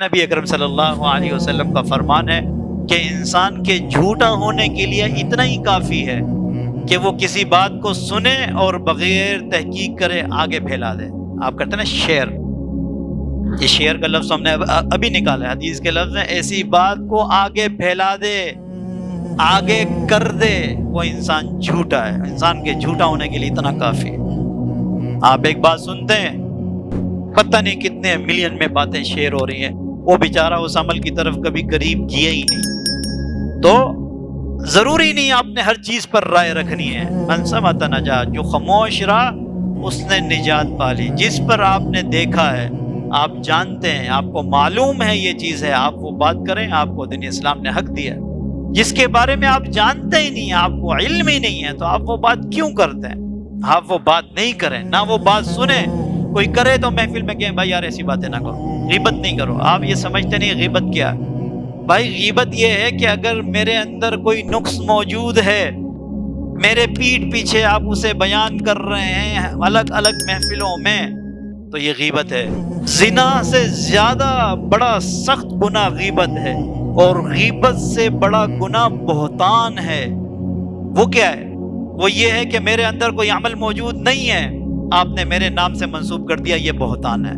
نبی اکرم صلی اللہ علیہ وسلم کا فرمان ہے کہ انسان کے جھوٹا ہونے کے لیے اتنا ہی کافی ہے کہ وہ کسی بات کو سنے اور بغیر تحقیق کرے آگے پھیلا دے۔ آپ کرتے ہیں نا شیئر، یہ شیئر کا لفظ ہم نے ابھی نکالا ہے، حدیث کے لفظ ہیں، ایسی بات کو آگے پھیلا دے، آگے کر دے، وہ انسان جھوٹا ہے۔ انسان کے جھوٹا ہونے کے لیے اتنا کافی ہے۔ آپ ایک بات سنتے ہیں، پتہ نہیں کتنے ملین میں باتیں شیئر ہو رہی ہیں، وہ بیچارہ اس عمل کی طرف کبھی قریب کیا ہی نہیں، تو ضروری نہیں آپ نے ہر چیز پر رائے رکھنی ہے۔ من سمعت نجا، جو خاموش رہا اس نے نجات پا لی۔ جس پر آپ نے دیکھا ہے، آپ جانتے ہیں، آپ کو معلوم ہے یہ چیز ہے، آپ وہ بات کریں، آپ کو دین اسلام نے حق دیا۔ جس کے بارے میں آپ جانتے ہی نہیں، آپ کو علم ہی نہیں ہے، تو آپ وہ بات کیوں کرتے ہیں؟ آپ وہ بات نہیں کریں، نہ وہ بات سنیں۔ کوئی کرے تو محفل میں کہیں بھائی یار ایسی باتیں نہ کرو، غیبت نہیں کرو۔ آپ یہ سمجھتے نہیں غیبت کیا ہے؟ بھائی غیبت یہ ہے کہ اگر میرے اندر کوئی نقص موجود ہے، میرے پیٹھ پیچھے آپ اسے بیان کر رہے ہیں الگ الگ محفلوں میں، تو یہ غیبت ہے۔ زنا سے زیادہ بڑا سخت گناہ غیبت ہے، اور غیبت سے بڑا گناہ بہتان ہے۔ وہ کیا ہے؟ وہ یہ ہے کہ میرے اندر کوئی عمل موجود نہیں ہے، آپ نے میرے نام سے منسوب کر دیا، یہ بہتان ہے۔